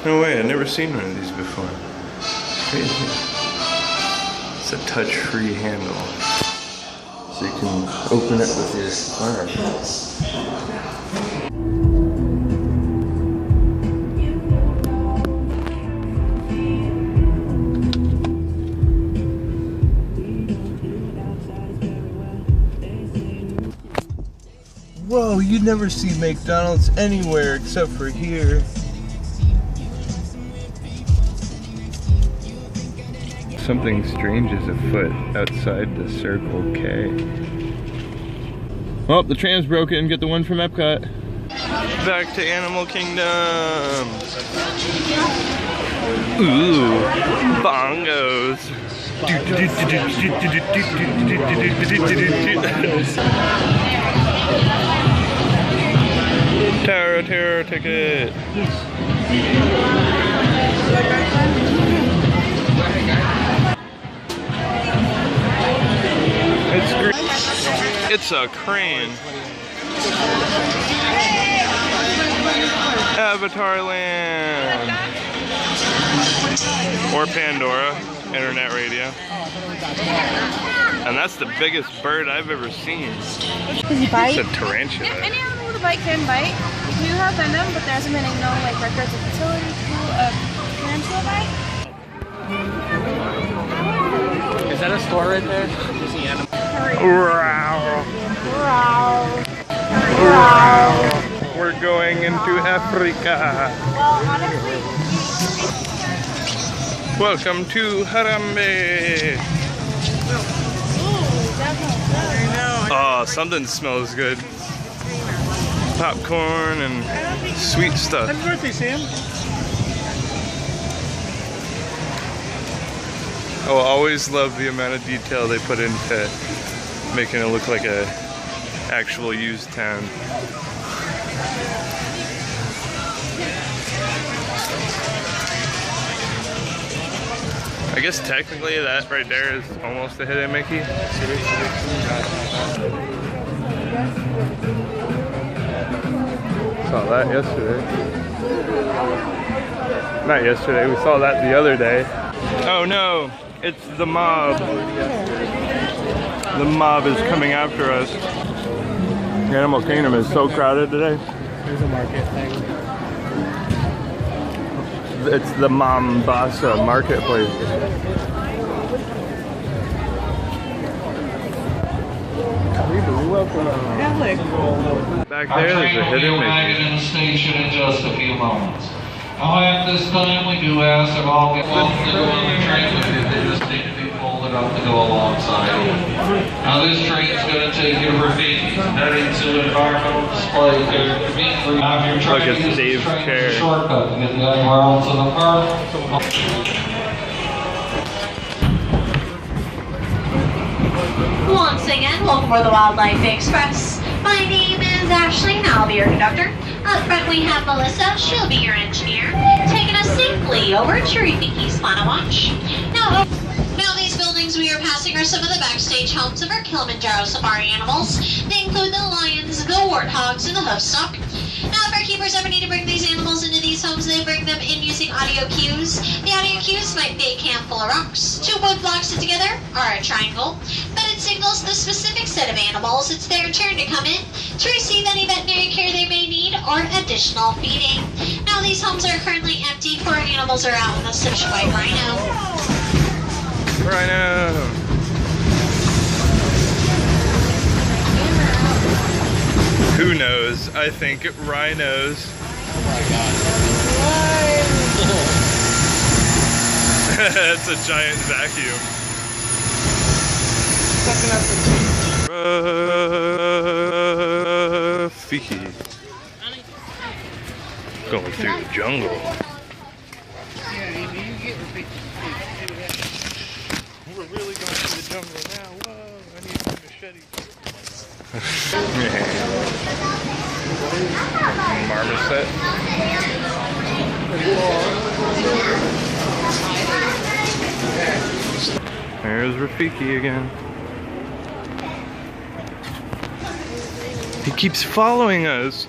No way, I've never seen one of these before. It's crazy. It's a touch-free handle. So you can open it with your arm. Whoa, you'd never see McDonald's anywhere except for here. Something strange is afoot outside the Circle K. Oh, the tram's broken. Get the one from Epcot. Back to Animal Kingdom. Ooh, bongos. Terror ticket. It's a crane. Avatar Land. Or Pandora, internet radio. And that's the biggest bird I've ever seen. Does he bite? It's a tarantula. Any animal with a bite can bite. We do have venom, but there hasn't been no like records of fertility through a tarantula bite. Is that a store right there? Is the animal? We're going into Africa. Well, honestly, Welcome to Harambe. Oh, something smells good. Popcorn and sweet stuff. Happy birthday, Sam. I will always love the amount of detail they put into making it look like a actual used town. I guess technically that right there is almost a hidden Mickey. Saw that yesterday. Not yesterday, we saw that the other day. Oh no, it's the mob. The mob is coming after us. Animal Kingdom is so crowded today. There's a market thing. It's the Mombasa marketplace. Back there, there's a hidden Mickey. In the station in just a few moments. Now at this time, we do ask that all get welcome to go on the train with you. They just need to be folded up to go alongside. Now this train is going to take you to Rafiki, that into an environmental display here. Have your train Look at Dave's chair. Shortcut to get the anywhere else in the park. Once again, welcome to the Wildlife Express. My name is Ashley and I'll be your conductor. Up front we have Melissa, she'll be your engineer, taking us safely over to Rafiki's Final Watch. Now these buildings we are passing are some of the backstage homes of our Kilimanjaro safari animals. They include the lions, the warthogs, and the hoofstock. Now if our keepers ever need to bring these animals into these homes, they bring them in using audio cues. The audio cues might be a can full of rocks. Two wood blocks sit together are a triangle, but it signals the specific set of animals it's their turn to come in to receive any veterinary care they may need or additional feeding. Now these homes are currently empty for our animals are out in the Search White Rhino. Rhino! Who knows? I think rhinos. Oh my god. That's a giant vacuum. Sucking up the Rafiki. Going through the jungle. We're really going through the jungle now. Whoa, I need my machete. Marmoset. There's Rafiki again. He keeps following us.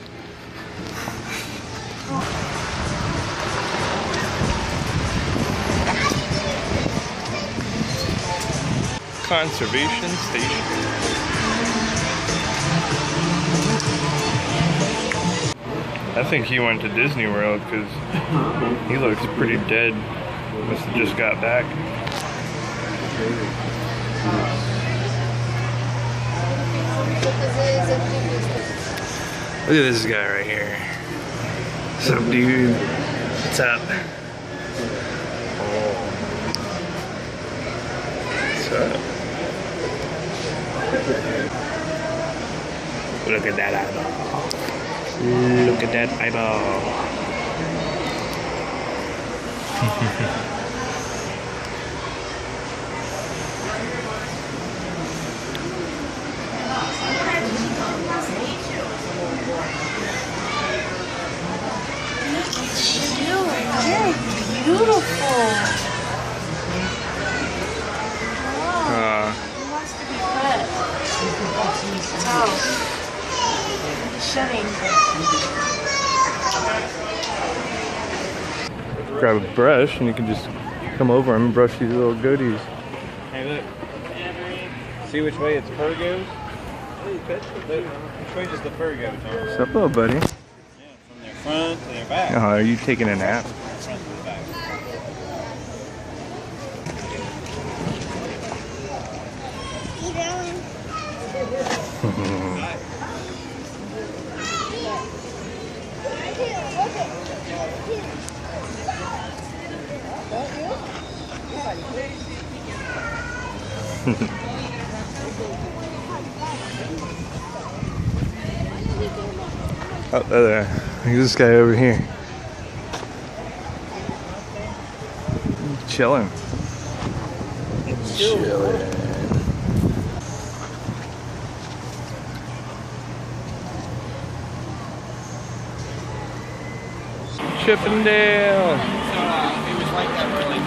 Conservation Station. I think he went to Disney World because he looks pretty dead. Must have just got back. Look at this guy right here. What's up, dude? What's up? Oh. What's up? Look at that eyeball. Look at that eyeball. Very beautiful. Wow. He wants to be pet. Oh. Shedding. Grab a brush and you can just come over and brush these little goatees. Hey, look. See which way its fur goes? Look, which way does the fur go, Tom? What's up, little buddy? Yeah, from their front to their back. Oh, are you taking a nap? Front to the back. Oh, there. Look at this guy over here. Chilling. Chilling. Chippendale. It was like that for like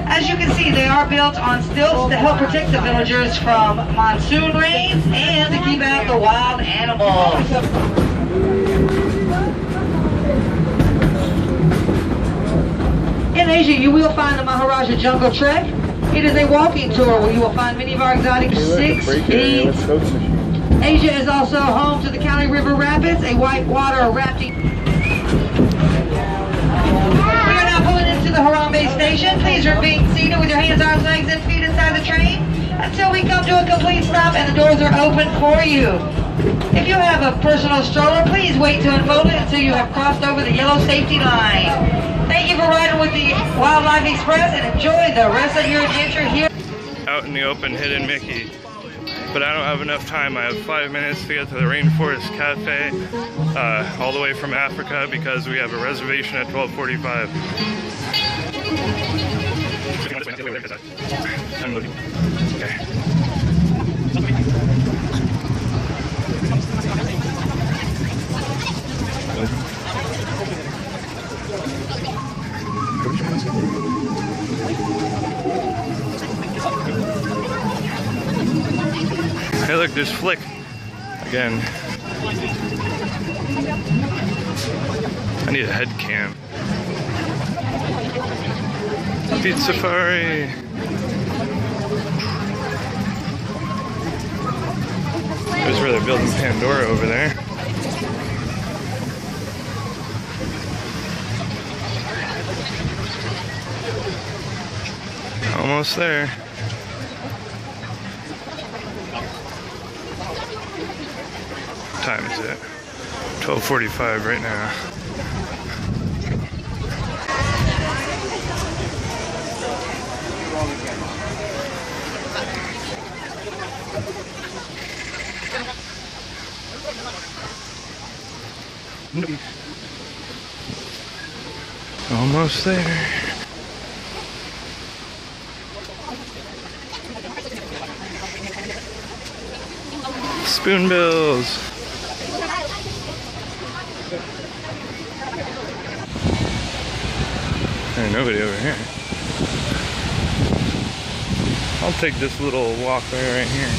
As you can see, they are built on stilts to help protect the villagers from monsoon rains and to keep out the wild animals. In Asia, you will find the Maharaja Jungle Trek. It is a walking tour where you will find many of our exotic 6 feet. Asia is also home to the Cali River Rapids, a whitewater rafting. The Harambe station. Please remain seated with your hands, arms, legs, and feet inside the train until we come to a complete stop and the doors are open for you. If you have a personal stroller, please wait to unfold it until you have crossed over the yellow safety line. Thank you for riding with the Wildlife Express and enjoy the rest of your adventure here. Out in the open, Hidden Mickey. But I don't have enough time. I have 5 minutes to get to the Rainforest Cafe all the way from Africa because we have a reservation at 12:45. Okay. Hey look, there's Flick again. I need a head cam. Beach Safari. There's where they're building Pandora over there. Almost there. What time is it? 12:45 right now. Almost there. Spoonbills. Nobody over here. I'll take this little walkway right here.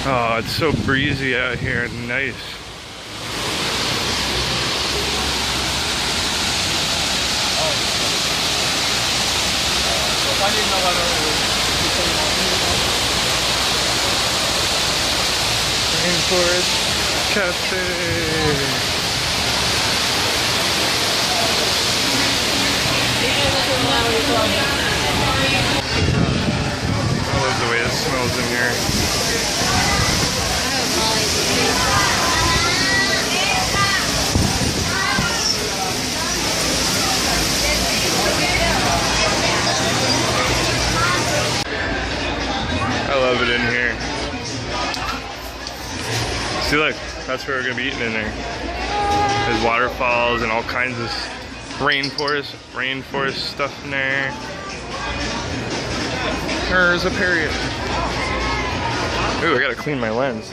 Oh, it's so breezy out here. Nice. Rainforest Cafe. I love the way it smells in here. I love it in here. See, look, that's where we're gonna be eating in there. There's waterfalls and all kinds of rainforest stuff in there. There's a period. Ooh, I gotta clean my lens.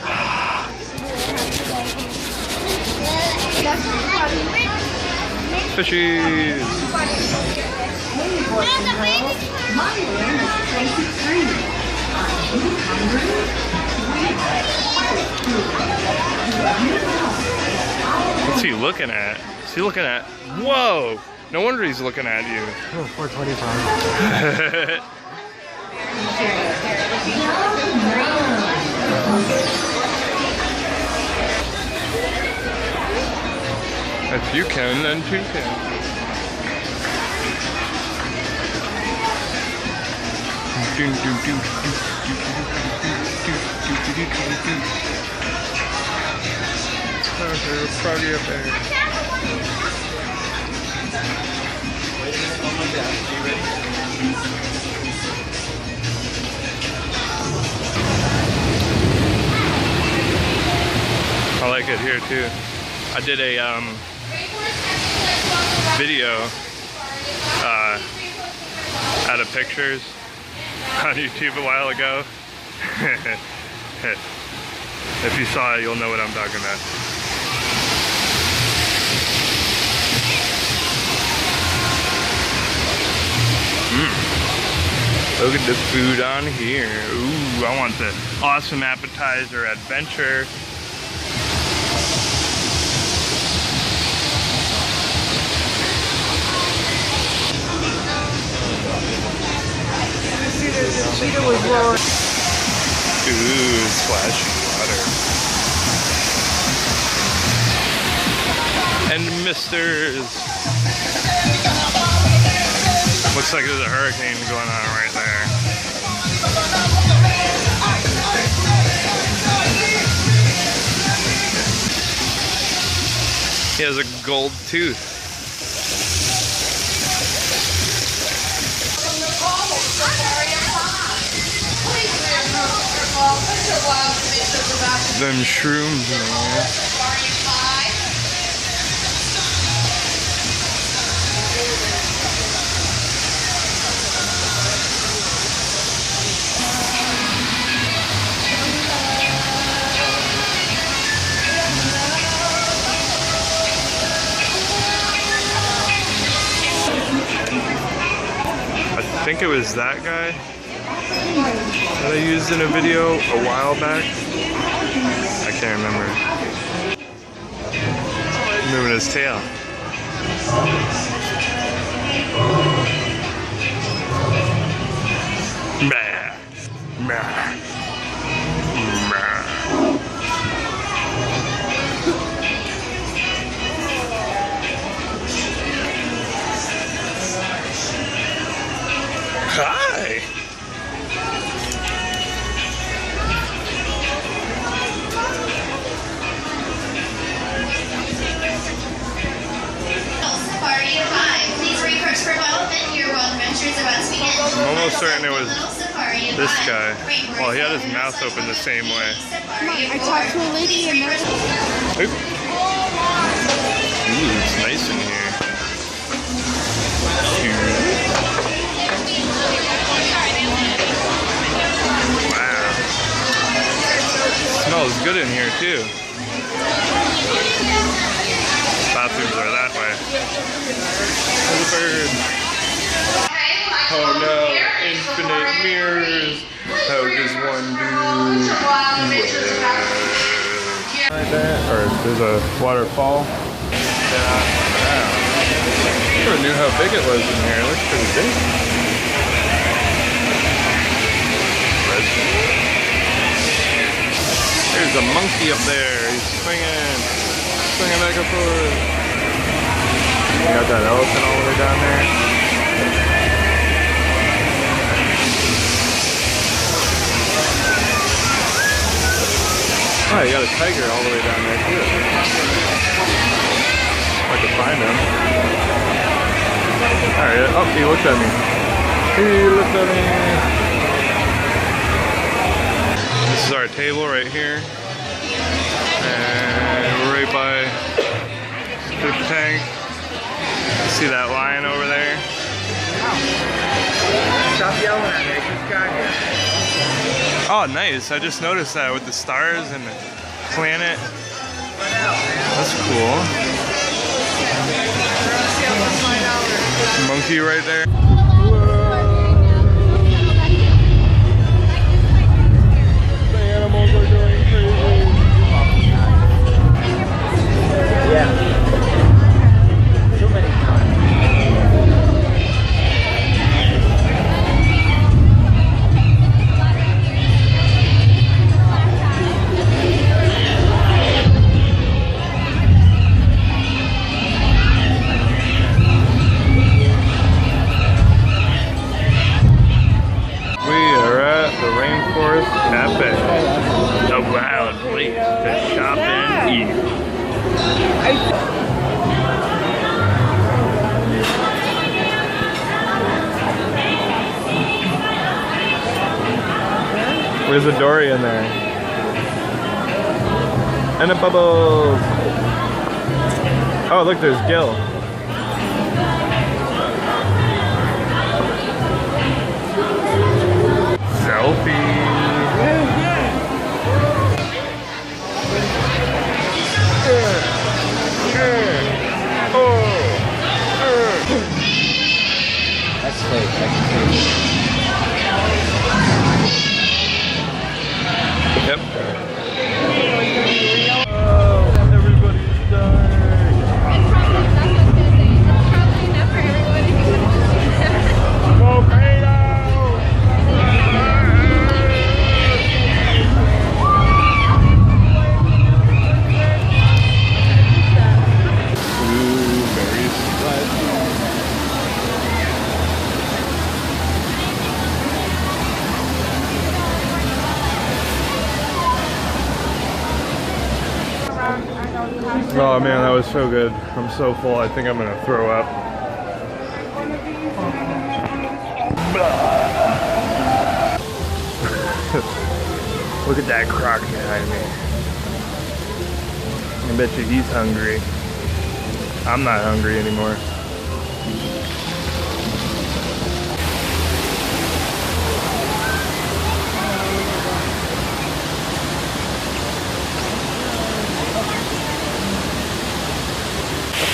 Fishies. What's he looking at? Is he looking at? Whoa! No wonder he's looking at you. Oh, 425. If you can, then two can. Froggy up there. I like it here too. I did a video out of pictures on YouTube a while ago. If you saw it, you'll know what I'm talking about. Look at the food on here. Ooh, I want the awesome appetizer adventure. Cheetah was roaring. Ooh, splashing water. And misters. Looks like there's a hurricane going on right there. He has a gold tooth. Them shrooms, man. I think it was that guy that I used in a video a while back. I can't remember. Moving his tail. Bah. Bah. Bah. Hi. I'm almost certain it was this guy. Well, he had his mouth open the same way. I talked to a lady and Oop. Ooh, it's nice in here. Wow. Smells good in here too. bathrooms are that way. There's a bird. Oh no, infinite mirrors. How does one do like that? Or there's a waterfall. Never knew how big it was in here. It looks pretty big. There's a monkey up there. He's swinging back and forth. You got that elephant all the way down there. Oh, you got a tiger all the way down there too. I could find him. Alright, oh, he looked at me. He looked at me. This is our table right here. And we're right by fish tank. See that lion over there? Stop yelling at me, I just got here. Oh, nice. I just noticed that with the stars and the planet. That's cool. Monkey right there. The animals are going crazy. Yeah. Too many times. Cafe. A wild place to shop and eat. Where's a Dory in there? And a Bubbles. Oh, look, there's Gil. Selfie. That's fake. I can see. Yep. Oh, everybody's dying. It's probably, that's what I was gonna say. It's probably enough for everyone if you want to. Volcano! Oh man, that was so good. I'm so full, I think I'm gonna throw up. Look at that croc behind me. I bet you he's hungry. I'm not hungry anymore.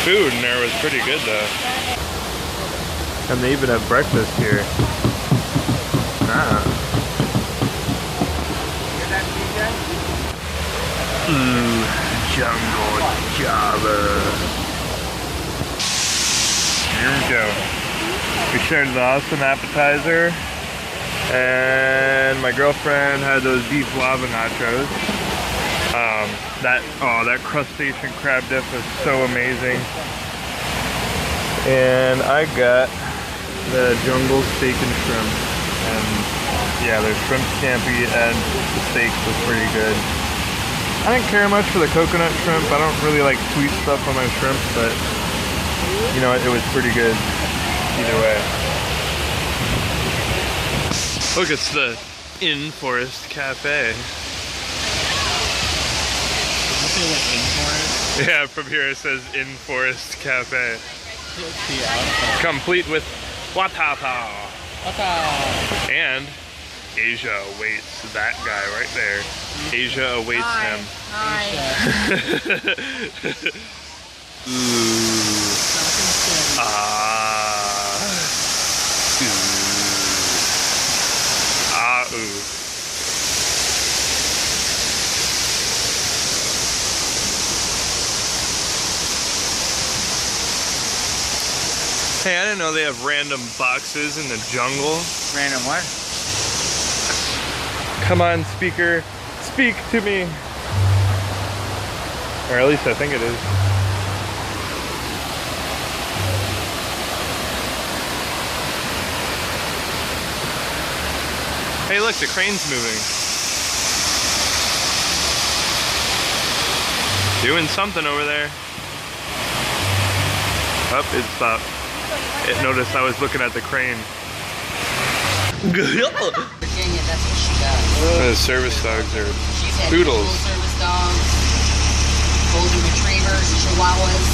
Food in there was pretty good though. And they even have breakfast here. Nah. Ooh, jungle java. Here we go. We shared the awesome appetizer. And my girlfriend had those beef lava nachos. That crustacean crab dip was so amazing. And I got the jungle steak and shrimp. And yeah, their shrimp scampi and the steak was pretty good. I didn't care much for the coconut shrimp. I don't really like sweet stuff on my shrimp, but you know what, it was pretty good either way. Look, it's the In Forest Cafe. Yeah, from here it says In Forest Cafe. Complete with waterfall. And Asia awaits that guy right there. Asia awaits him. Hi. Ooh. Hey, I didn't know they have random boxes in the jungle. Random what? Come on, speaker. Speak to me. Or at least I think it is. Hey, look, the crane's moving. Doing something over there. Oh, it stopped. It noticed I was looking at the crane. Virginia, that's what she does. The service dogs are She's had poodles. full service dogs, golden retrievers, chihuahuas.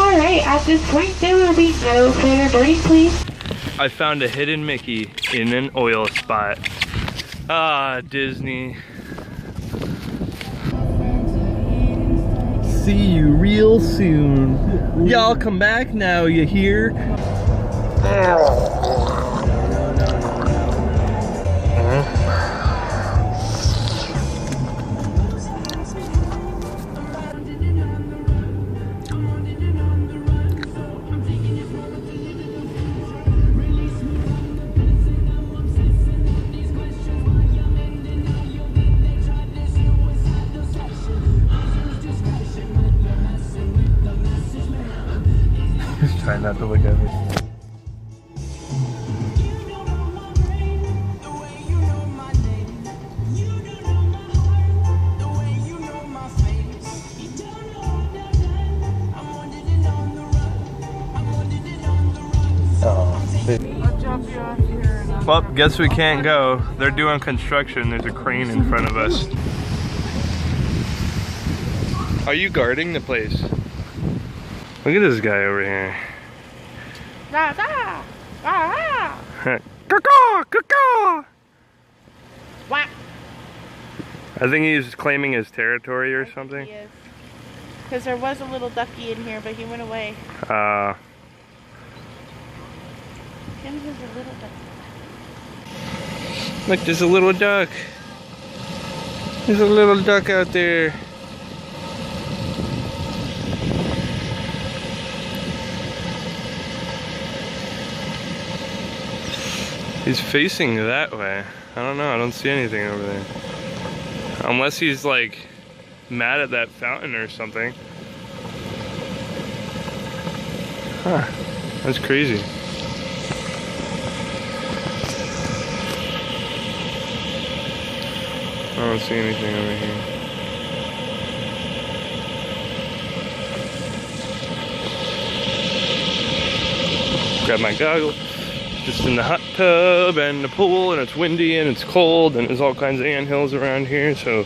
Alright, at this point there will be no further boarding, please. I found a hidden Mickey in an oil spot. Ah, Disney. See you real soon. Y'all come back now, you hear? Just trying not to look at me. Well, guess we can't go. They're doing construction. There's a crane in front of us. Are you guarding the place? Look at this guy over here. Whack. I think he's claiming his territory or something. Because there was a little ducky in here, but he went away. Him was a little ducky. Look, there's a little duck. There's a little duck out there. He's facing that way. I don't know, I don't see anything over there. Unless he's like mad at that fountain or something. Huh, that's crazy. I don't see anything over here. Grab my goggles. Just in the hot tub and the pool, and it's windy and it's cold and there's all kinds of anthills around here, so